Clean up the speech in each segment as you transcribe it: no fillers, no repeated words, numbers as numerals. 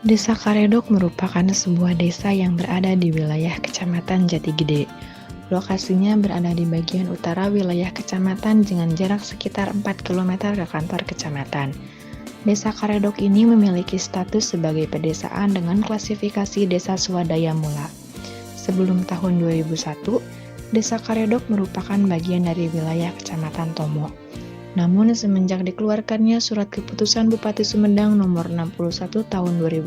Desa Karedok merupakan sebuah desa yang berada di wilayah Kecamatan Jatigede. Lokasinya berada di bagian utara wilayah kecamatan dengan jarak sekitar 4 km ke kantor kecamatan. Desa Karedok ini memiliki status sebagai pedesaan dengan klasifikasi desa swadaya mula. Sebelum tahun 2001, Desa Karedok merupakan bagian dari wilayah Kecamatan Tomo. Namun semenjak dikeluarkannya Surat Keputusan Bupati Sumedang Nomor 61 Tahun 2001,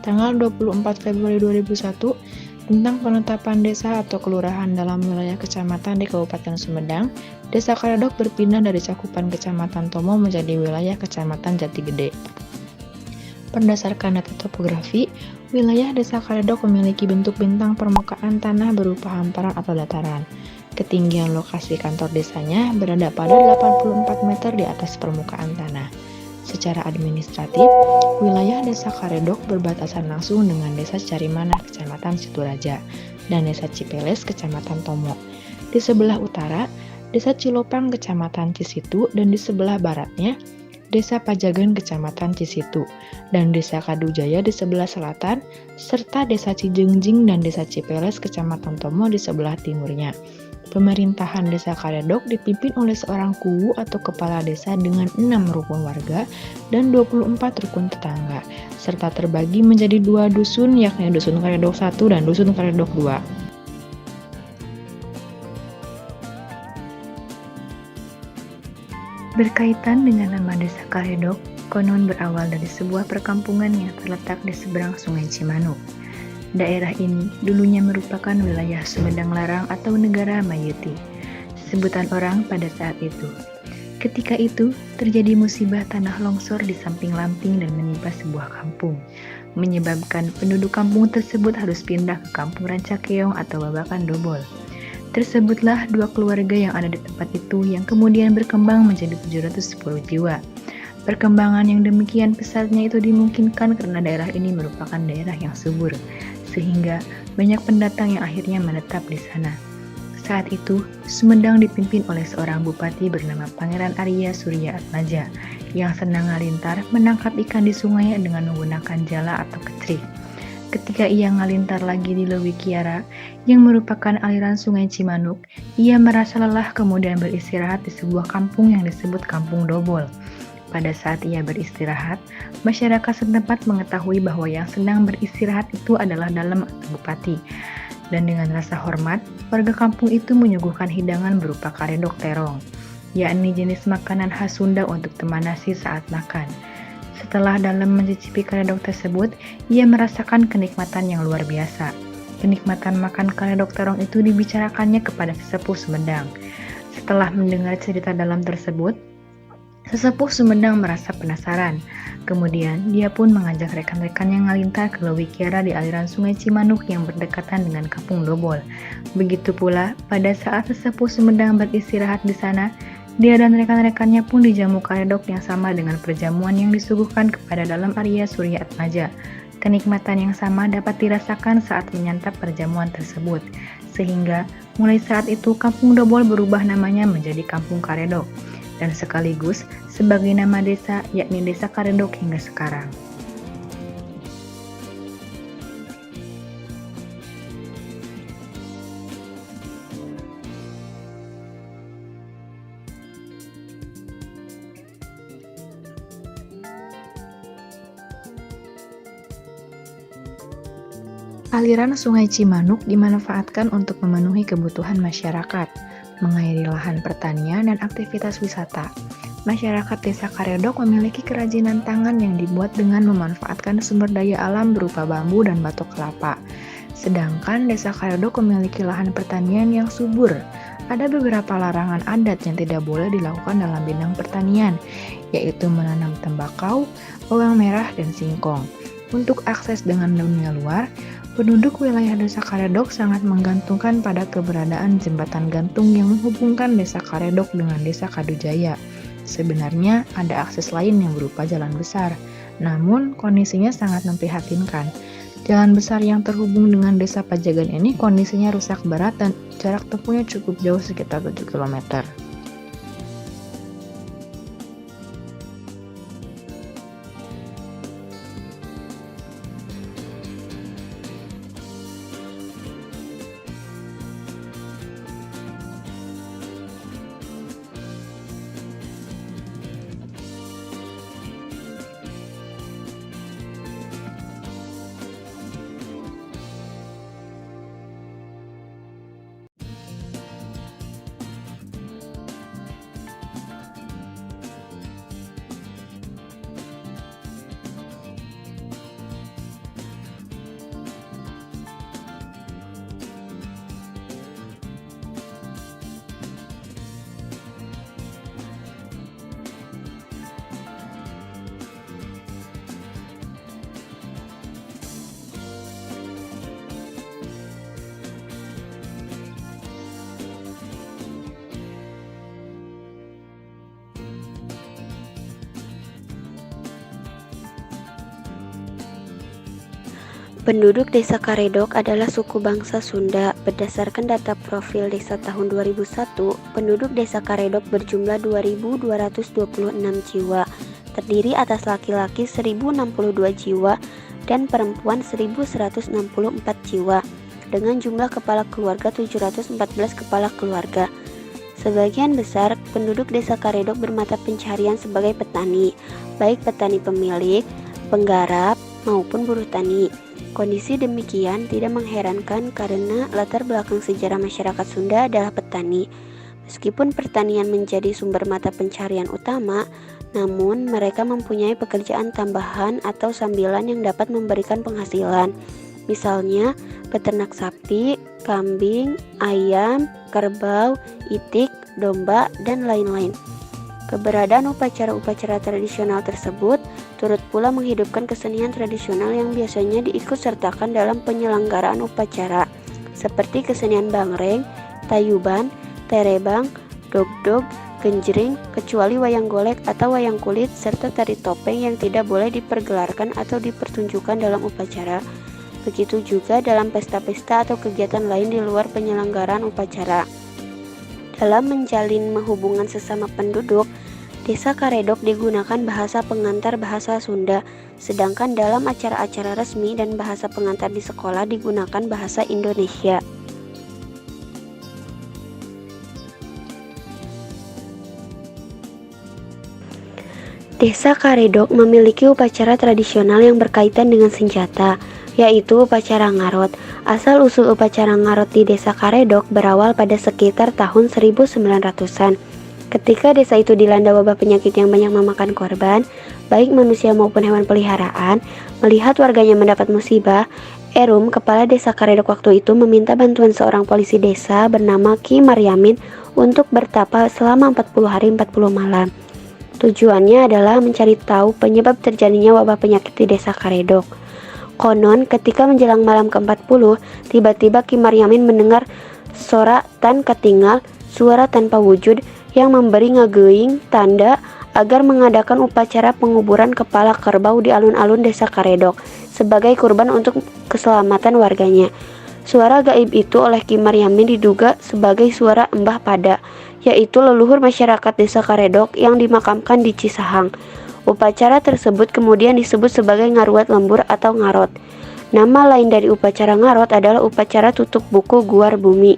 tanggal 24 Februari 2001, tentang penetapan desa atau kelurahan dalam wilayah kecamatan di Kabupaten Sumedang, Desa Karedok berpindah dari cakupan Kecamatan Tomo menjadi wilayah Kecamatan Jatigede. Berdasarkan data topografi, wilayah Desa Karedok memiliki bentuk bentang permukaan tanah berupa hamparan atau dataran. Ketinggian lokasi kantor desanya berada pada 84 meter di atas permukaan tanah. Secara administratif, wilayah Desa Karedok berbatasan langsung dengan Desa Carimana, Kecamatan Situraja, dan Desa Cipeles, Kecamatan Tomo. Di sebelah utara, Desa Cilopang, Kecamatan Cisitu, dan di sebelah baratnya, Desa Pajagan, Kecamatan Cisitu, dan Desa Kadujaya di sebelah selatan, serta Desa Cijengjing dan Desa Cipeles, Kecamatan Tomo di sebelah timurnya. Pemerintahan Desa Karedok dipimpin oleh seorang kuwu atau kepala desa dengan 6 rukun warga dan 24 rukun tetangga, serta terbagi menjadi 2 dusun, yakni Dusun Karedok 1 dan Dusun Karedok 2. Berkaitan dengan nama Desa Karedok, konon berawal dari sebuah perkampungan yang terletak di seberang Sungai Cimanuk. Daerah ini dulunya merupakan wilayah Sumedang Larang atau Negara Mayeti, sebutan orang pada saat itu. Ketika itu, terjadi musibah tanah longsor di samping Lamping dan menimpa sebuah kampung, menyebabkan penduduk kampung tersebut harus pindah ke Kampung Rancakeong atau Babakan Dobol. Tersebutlah 2 keluarga yang ada di tempat itu yang kemudian berkembang menjadi 710 jiwa. Perkembangan yang demikian pesatnya itu dimungkinkan karena daerah ini merupakan daerah yang subur, sehingga banyak pendatang yang akhirnya menetap di sana. Saat itu, Sumedang dipimpin oleh seorang bupati bernama Pangeran Arya Surya Atmaja, yang senang ngalintar menangkap ikan di sungai dengan menggunakan jala atau kecrik. Ketika ia ngalintar lagi di Lewi Kiara, yang merupakan aliran sungai Cimanuk, ia merasa lelah kemudian beristirahat di sebuah kampung yang disebut Kampung Dobol. Pada saat ia beristirahat, masyarakat setempat mengetahui bahwa yang sedang beristirahat itu adalah Dalem atau bupati. Dan dengan rasa hormat, warga kampung itu menyuguhkan hidangan berupa karedok terong, yakni jenis makanan khas Sunda untuk teman nasi saat makan. Setelah Dalem mencicipi karedok tersebut, ia merasakan kenikmatan yang luar biasa. Kenikmatan makan karedok terong itu dibicarakannya kepada sesepuh Sumedang. Setelah mendengar cerita Dalem tersebut, sesepuh Sumedang merasa penasaran. Kemudian, dia pun mengajak rekan-rekan yang ngalintar ke Lewi Kiara di aliran sungai Cimanuk yang berdekatan dengan Kampung Dobol. Begitu pula, pada saat sesepuh Sumedang beristirahat di sana, dia dan rekan-rekannya pun dijamu karedok yang sama dengan perjamuan yang disuguhkan kepada Dalem Arya Surya Atmaja. Kenikmatan yang sama dapat dirasakan saat menyantap perjamuan tersebut, sehingga mulai saat itu Kampung Dobol berubah namanya menjadi Kampung Karedok, dan sekaligus sebagai nama desa, yakni Desa Karedok hingga sekarang. Aliran Sungai Cimanuk dimanfaatkan untuk memenuhi kebutuhan masyarakat, mengairi lahan pertanian dan aktivitas wisata. Masyarakat Desa Karedok memiliki kerajinan tangan yang dibuat dengan memanfaatkan sumber daya alam berupa bambu dan batok kelapa. Sedangkan Desa Karedok memiliki lahan pertanian yang subur. Ada beberapa larangan adat yang tidak boleh dilakukan dalam bidang pertanian, yaitu menanam tembakau, bawang merah, dan singkong. Untuk akses dengan dunia luar, penduduk wilayah Desa Karedok sangat menggantungkan pada keberadaan jembatan gantung yang menghubungkan Desa Karedok dengan Desa Kadujaya. Sebenarnya ada akses lain yang berupa jalan besar, namun kondisinya sangat memprihatinkan. Jalan besar yang terhubung dengan Desa Pajagan ini kondisinya rusak berat dan jarak tempuhnya cukup jauh sekitar 7 km. Penduduk Desa Karedok adalah suku bangsa Sunda. Berdasarkan data profil desa tahun 2001, penduduk Desa Karedok berjumlah 2.226 jiwa, terdiri atas laki-laki 1.062 jiwa dan perempuan 1.164 jiwa, dengan jumlah kepala keluarga 714 kepala keluarga. Sebagian besar penduduk Desa Karedok bermata pencaharian sebagai petani, baik petani pemilik, penggarap, maupun buruh tani. Kondisi demikian tidak mengherankan karena latar belakang sejarah masyarakat Sunda adalah petani. Meskipun pertanian menjadi sumber mata pencaharian utama, namun mereka mempunyai pekerjaan tambahan atau sambilan yang dapat memberikan penghasilan. Misalnya, peternak sapi, kambing, ayam, kerbau, itik, domba, dan lain-lain. Keberadaan upacara-upacara tradisional tersebut turut pula menghidupkan kesenian tradisional yang biasanya diikutsertakan dalam penyelenggaraan upacara, seperti kesenian bangreng, tayuban, terebang, dogdog, genjring, kecuali wayang golek atau wayang kulit, serta tari topeng yang tidak boleh dipergelarkan atau dipertunjukkan dalam upacara. Begitu juga dalam pesta-pesta atau kegiatan lain di luar penyelenggaraan upacara. Dalam menjalin hubungan sesama penduduk, Desa Karedok digunakan bahasa pengantar bahasa Sunda, sedangkan dalam acara-acara resmi dan bahasa pengantar di sekolah digunakan bahasa Indonesia. Desa Karedok memiliki upacara tradisional yang berkaitan dengan senjata, yaitu upacara ngarot. Asal-usul upacara ngarot di Desa Karedok berawal pada sekitar tahun 1900-an. Ketika desa itu dilanda wabah penyakit yang banyak memakan korban, baik manusia maupun hewan peliharaan, melihat warganya mendapat musibah, Erum, kepala Desa Karedok waktu itu meminta bantuan seorang polisi desa bernama Ki Maryamin untuk bertapa selama 40 hari 40 malam. Tujuannya adalah mencari tahu penyebab terjadinya wabah penyakit di Desa Karedok. Konon, ketika menjelang malam ke-40, tiba-tiba Ki Maryamin mendengar sorak tan katinggal, suara tanpa wujud yang memberi ngageuing tanda agar mengadakan upacara penguburan kepala kerbau di alun-alun Desa Karedok sebagai kurban untuk keselamatan warganya. Suara gaib itu oleh Ki Maryamin diduga sebagai suara Mbah Pada, yaitu leluhur masyarakat Desa Karedok yang dimakamkan di Cisahang. Upacara tersebut kemudian disebut sebagai ngaruat lembur atau ngarot. Nama lain dari upacara ngarot adalah upacara tutup buku guar bumi.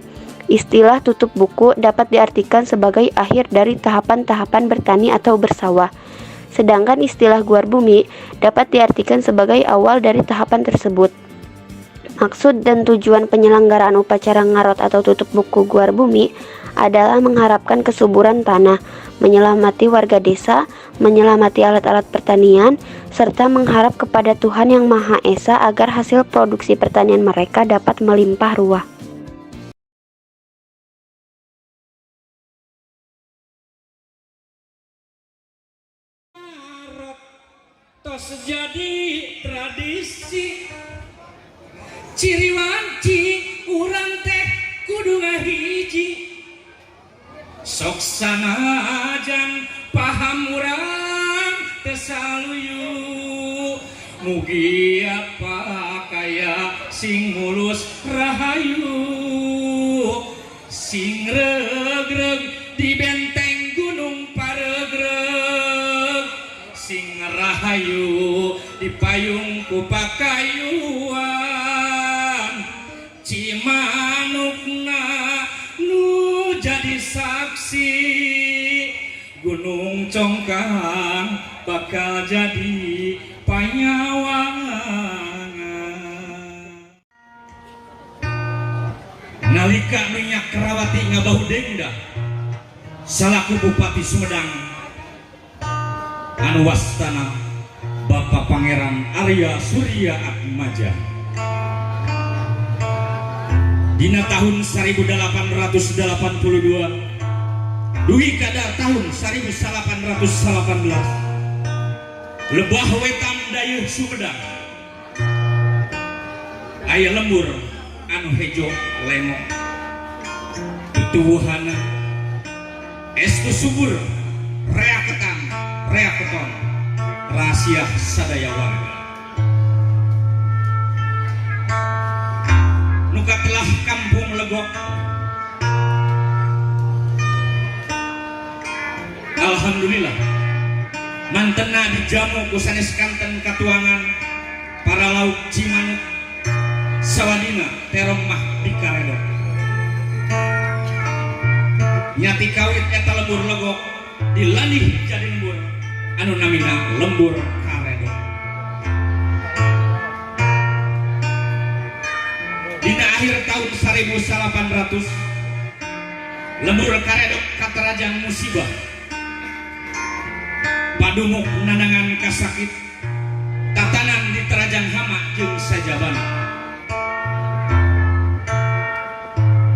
Istilah tutup buku dapat diartikan sebagai akhir dari tahapan-tahapan bertani atau bersawah. Sedangkan istilah guar bumi dapat diartikan sebagai awal dari tahapan tersebut. Maksud dan tujuan penyelenggaraan upacara ngarot atau tutup buku guar bumi adalah mengharapkan kesuburan tanah, menyelamati warga desa, menyelamati alat-alat pertanian, serta mengharap kepada Tuhan Yang Maha Esa agar hasil produksi pertanian mereka dapat melimpah ruah. Tos jadi tradisi ciri wanci urang teh kudu ngahiji sok sanajan paham urang tesaluyu mugi apa kaya sing mulus rahayu sing regreg di benteng gunung paregreg sing rahayu di payung ku pakayuan Cimanukna nu jadi saksi Gunung Congkang bakal jadi panyawangan nalika minyak Kerawati ngabahu dengda salaku Bupati Sumedang anu wastana Bapak Pangeran Arya Surya Atmaja dina tahun 1882 dugi kada tahun 1818 lebah wetan dayeuh Sumedang aya lembur anu hejo lengo tutuwuhana estu subur rea ketang rea keton rahasia sadaya warga legok. Alhamdulillah mantena dijamu ku sanes kanten katuangan para lauk Cimanuk sawadina terong mah di karedok. Nyati kawit eta lembur legok dilanih jadi lembur anu namina lembur karedok. Dina akhir tahun 1800 lembur karedok katerajang musibah padumuk nanangan kasakit tatanan di terajang hama jeung sajabana.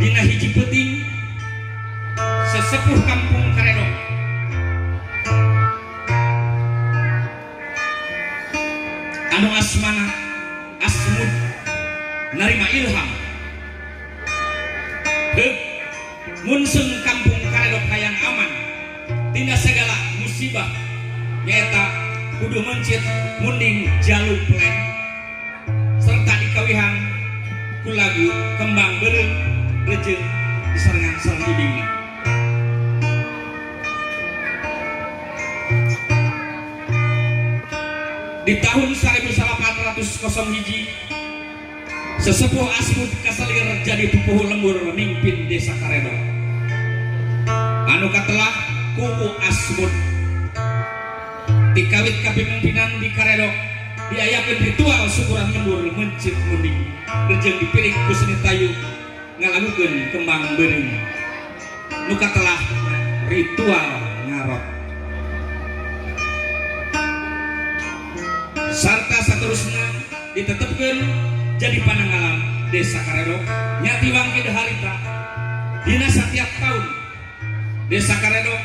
Dina hiji peuting sesepuh kampung karedok anu asmana Asmud narima ilham munseun kampung karedok hayang aman tina segala musibah nyaeta kudu mencit munding jaluk plen serta dikawihan ku lagu kembang beureum rejeung disarengan sareng ibingna. Di tahun 1801 sesepuh Asmud kasalir jadi pupuh lembur mimpin desa karedok anu katelah kuku Asmud dikawit kapimimpinan di karedok diayakeun ritual syukuran lembur mencit munding rejeung dipilih ku seni tayu ngalagukeun kembang beureum nu katelah ritual ngarot. Sarta saterusna ditetepkeun jadi pananggalan desa karedok nyati wangge deharita dina setiap tahun desa karedok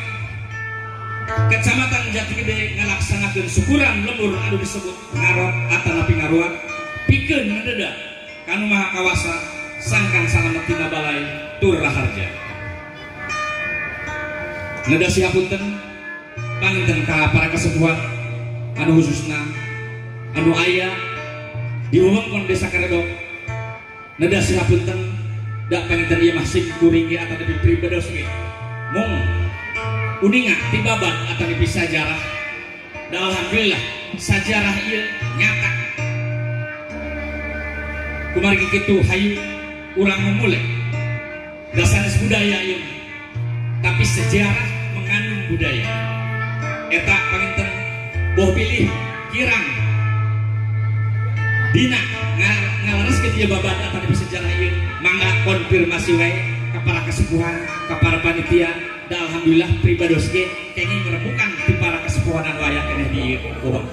Kecamatan Jatigede ngalaksanakeun syukuran lembur anu disebut ngarot atanapi ngaruat pikeun mendedak kanu maha kawasa sangkan salametina balai tur raharja. Neda siapunten panginten ka para kasepuhan anu khususna anu aya di wewengkon desa karedok. Neda siapunten da panginten ieu mah sing kuring ge atanapi pribados ge mung uninga tibabat atau di sajarah dan alhamdulillah sajarah ieu nyata kumargi kitu hayu urang memulai dasanes budaya ieu tapi sejarah mengandung budaya eta panginten boh pilih kirang dina ngalereskeun ieu babat atau di sejarah ieu mangga konfirmasi wae ka para kasepuhan ka para panitia. Dan alhamdulillah pribados ge kenging ngerebukan di para kasepuhan anu aya keneh di wewengkon.